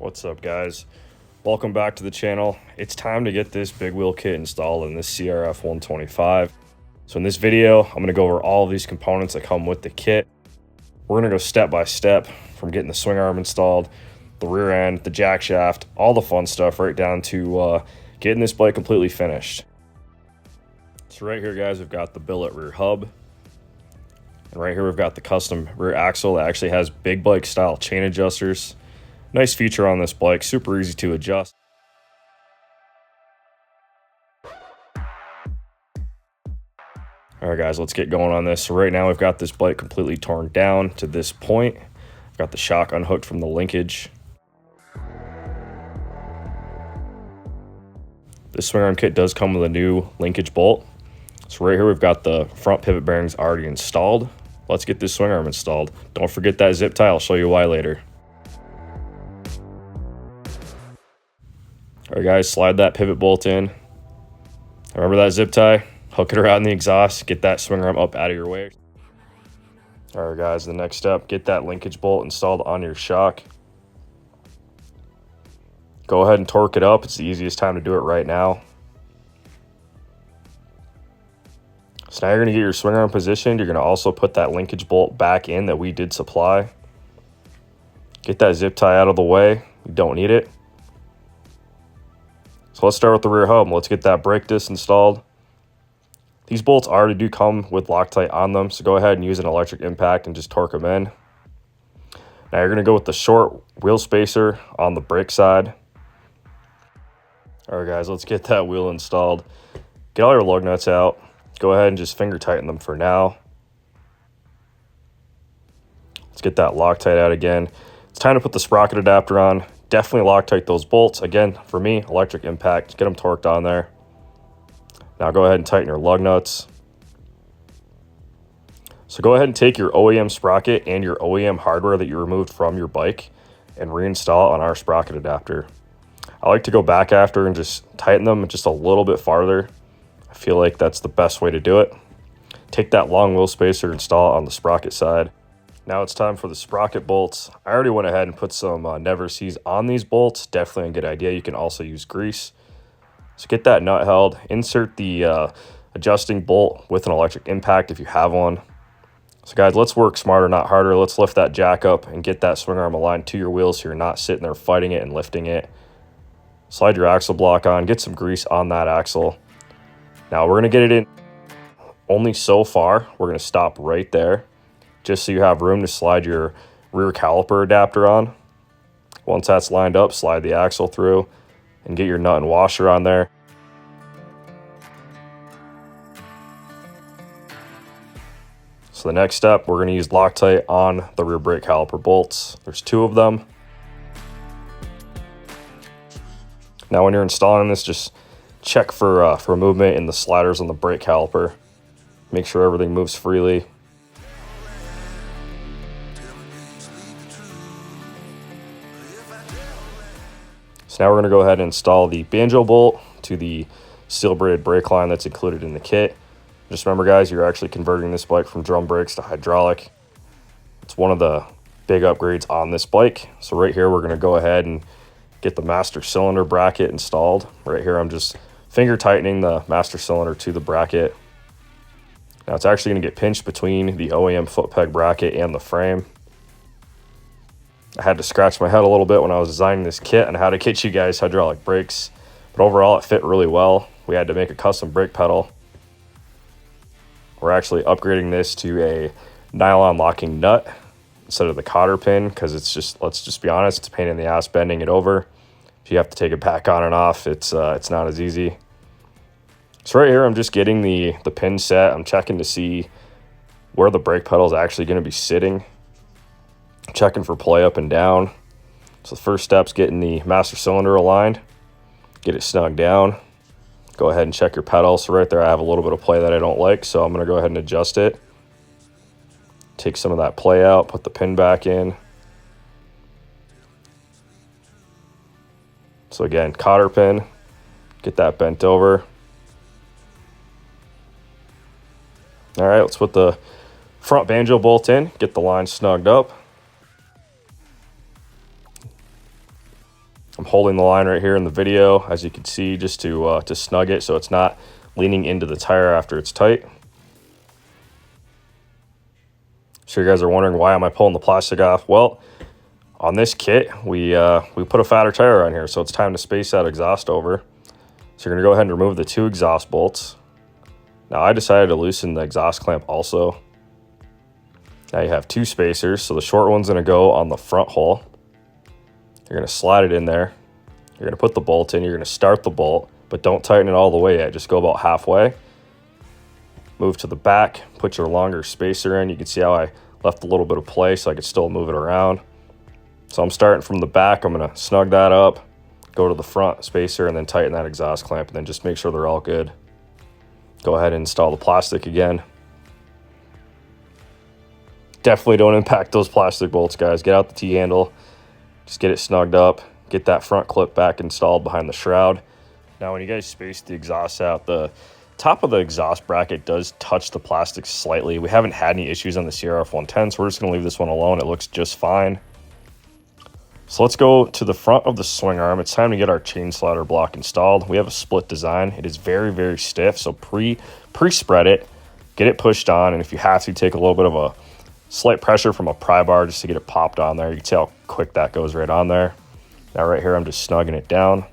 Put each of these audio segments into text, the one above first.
What's up, guys? Welcome back to the channel. It's time to get this big wheel kit installed in this CRF125. So in this video, I'm going to go over all of these components that come with the kit. We're going to go step by step from getting the swing arm installed, the rear end, the jack shaft, all the fun stuff, right down to getting this bike completely finished. So right here, guys, we've got the billet rear hub. And right here, we've got the custom rear axle that actually has big bike style chain adjusters. Nice feature on this bike, super easy to adjust. All right, guys, let's get going on this. So right now we've got this bike completely torn down to this point. I've got the shock unhooked from the linkage. This swing arm kit does come with a new linkage bolt. So right here we've got the front pivot bearings already installed. Let's get this swing arm installed. Don't forget that zip tie, I'll show you why later. All right, guys, slide that pivot bolt in. Remember that zip tie? Hook it around the exhaust, get that swing arm up out of your way. All right, guys, the next step, get that linkage bolt installed on your shock. Go ahead and torque it up. It's the easiest time to do it right now. So now you're going to get your swing arm positioned. You're going to also put that linkage bolt back in that we did supply. Get that zip tie out of the way. You don't need it. So let's start with the rear hub. Let's get that brake disc installed. These bolts already do come with Loctite on them, so go ahead and use an electric impact and just torque them in. Now you're going to go with the short wheel spacer on the brake side. All right, guys, let's get that wheel installed. Get all your lug nuts out. Go ahead and just finger tighten them for now. Let's get that Loctite out again. It's time to put the sprocket adapter on. Definitely Loctite those bolts. Again, for me, electric impact. Get them torqued on there. Now go ahead and tighten your lug nuts. So go ahead and take your OEM sprocket and your OEM hardware that you removed from your bike and reinstall it on our sprocket adapter. I like to go back after and just tighten them just a little bit farther. I feel like that's the best way to do it. Take that long wheel spacer, install it on the sprocket side. Now it's time for the sprocket bolts. I already went ahead and put some Never Sees on these bolts. Definitely a good idea. You can also use grease. So get that nut held. Insert the adjusting bolt with an electric impact if you have one. So guys, let's work smarter, not harder. Let's lift that jack up and get that swing arm aligned to your wheels so you're not sitting there fighting it and lifting it. Slide your axle block on. Get some grease on that axle. Now we're going to get it in only so far. We're going to stop right there, just so you have room to slide your rear caliper adapter on. Once that's lined up, slide the axle through and get your nut and washer on there. So the next step, we're going to use Loctite on the rear brake caliper bolts. There's 2 of them. Now when you're installing this, just check for movement in the sliders on the brake caliper. Make sure everything moves freely. So now we're going to go ahead and install the banjo bolt to the steel braided brake line that's included in the kit. Just remember, guys, you're actually converting this bike from drum brakes to hydraulic. It's one of the big upgrades on this bike. So right here, we're going to go ahead and get the master cylinder bracket installed. Right here, I'm just finger tightening the master cylinder to the bracket. Now it's actually going to get pinched between the OEM foot peg bracket and the frame. I had to scratch my head a little bit when I was designing this kit on how to get you guys hydraulic brakes, but overall it fit really well. We had to make a custom brake pedal. We're actually upgrading this to a nylon locking nut instead of the cotter pin because it's just, let's just be honest, it's a pain in the ass bending it over. If you have to take it back on and off, it's not as easy. So right here, I'm just getting the pin set. I'm checking to see where the brake pedal is actually going to be sitting. Checking for play up and down. So the first step's getting the master cylinder aligned. Get it snug down. Go ahead and check your pedal. So right there I have a little bit of play that I don't like, so I'm going to go ahead and adjust it. Take some of that play out, put the pin back in. So again, cotter pin. Get that bent over. All right, let's put the front banjo bolt in. Get the line snugged up. I'm holding the line right here in the video, as you can see, just to snug it so it's not leaning into the tire after it's tight. So you guys are wondering, why am I pulling the plastic off? Well, on this kit, we put a fatter tire on here, so it's time to space that exhaust over. So you're gonna go ahead and remove the 2 exhaust bolts. Now I decided to loosen the exhaust clamp also. Now you have 2 spacers, so the short one's gonna go on the front hole. You're gonna slide it in there. You're gonna put the bolt in, you're gonna start the bolt, but don't tighten it all the way yet, just go about halfway. Move to the back, put your longer spacer in. You can see how I left a little bit of play so I could still move it around. So I'm starting from the back, I'm gonna snug that up, go to the front spacer, and then tighten that exhaust clamp, and then just make sure they're all good. Go ahead and install the plastic again. Definitely don't impact those plastic bolts, guys. Get out the T-handle, just get it snugged up, get that front clip back installed behind the shroud. Now when you guys space the exhaust out, the top of the exhaust bracket does touch the plastic slightly. We haven't had any issues on the CRF110, so we're just gonna leave this one alone. It looks just fine. So let's go to the front of the swing arm. It's time to get our chain slider block installed. We have a split design. It is very, very stiff, so pre-spread it, get it pushed on, and if you have to, take a little bit of a slight pressure from a pry bar just to get it popped on there. You can see how quick that goes right on there. Now right here, I'm just snugging it down.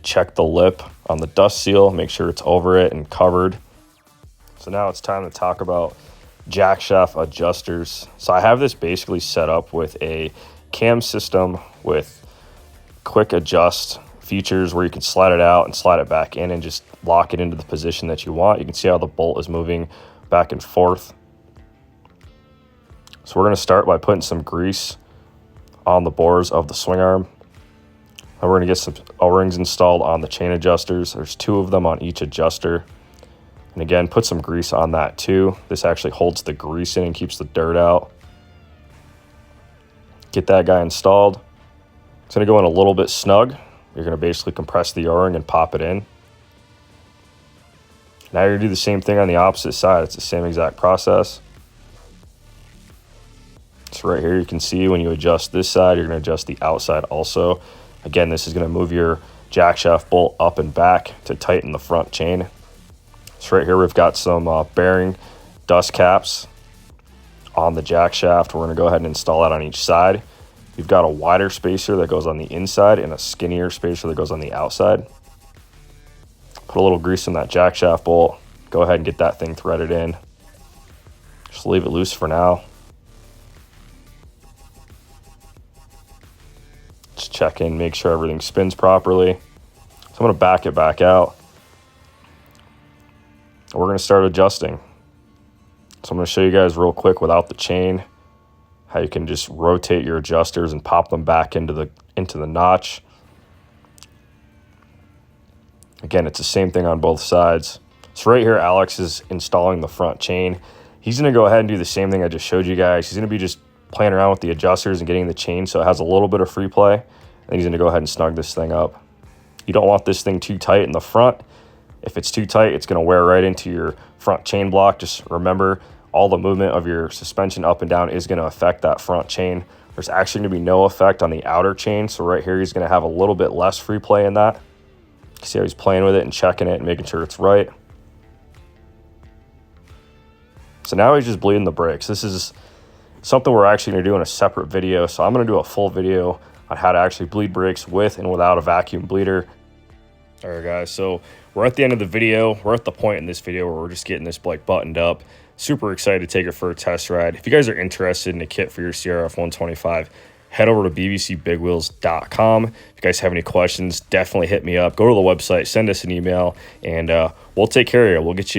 Check the lip on the dust seal, make sure it's over it and covered. So now it's time to talk about jack shaft adjusters. So I have this basically set up with a cam system with quick adjust features where you can slide it out and slide it back in and just lock it into the position that you want. You can see how the bolt is moving back and forth. So we're going to start by putting some grease on the bores of the swing arm. And we're going to get some O-rings installed on the chain adjusters. There's 2 of them on each adjuster. And again, put some grease on that too. This actually holds the grease in and keeps the dirt out. Get that guy installed. It's going to go in a little bit snug. You're going to basically compress the O-ring and pop it in. Now you're going to do the same thing on the opposite side. It's the same exact process. So right here you can see when you adjust this side, you're going to adjust the outside also. Again, this is going to move your jack shaft bolt up and back to tighten the front chain. So right here we've got some bearing dust caps on the jack shaft. We're going to go ahead and install that on each side. You've got a wider spacer that goes on the inside and a skinnier spacer that goes on the outside. Put a little grease in that jack shaft bolt. Go ahead and get that thing threaded in. Just leave it loose for now. Just check in, make sure everything spins properly. So I'm going to back it back out. We're going to start adjusting. So I'm going to show you guys real quick without the chain how you can just rotate your adjusters and pop them back into the notch. Again, it's the same thing on both sides. So right here, Alex is installing the front chain. He's going to go ahead and do the same thing I just showed you guys. He's going to be just playing around with the adjusters and getting the chain so it has a little bit of free play. And he's going to go ahead and snug this thing up. You don't want this thing too tight in the front. If it's too tight, it's going to wear right into your front chain block. Just remember, all the movement of your suspension up and down is going to affect that front chain. There's actually going to be no effect on the outer chain. So right here, he's going to have a little bit less free play in that. See how he's playing with it and checking it and making sure it's right. So now he's just bleeding the brakes. This is something we're actually going to do in a separate video. So I'm going to do a full video on how to actually bleed brakes with and without a vacuum bleeder. All right, guys, so we're at the end of the video. We're at the point in this video where we're just getting this bike buttoned up. Super excited to take it for a test ride. If you guys are interested in a kit for your CRF125, head over to bbcbigwheels.com. If you guys have any questions, definitely hit me up. Go to the website, send us an email, and we'll take care of you. We'll get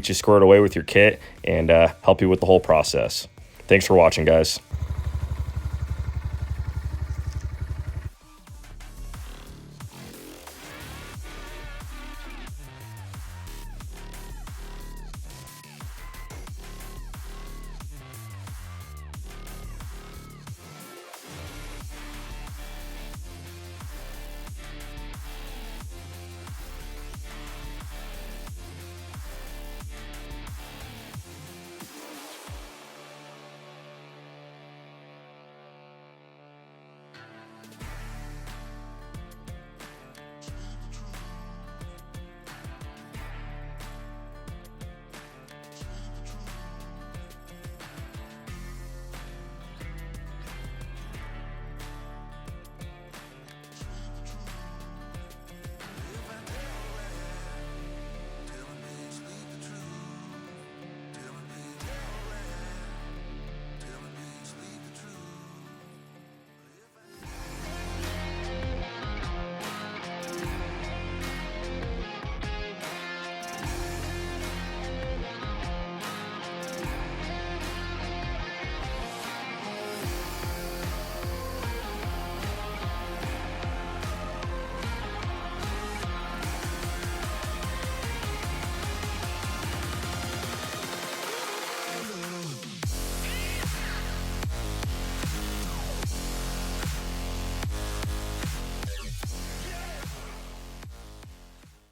you squared away with your kit and help you with the whole process. Thanks for watching, guys.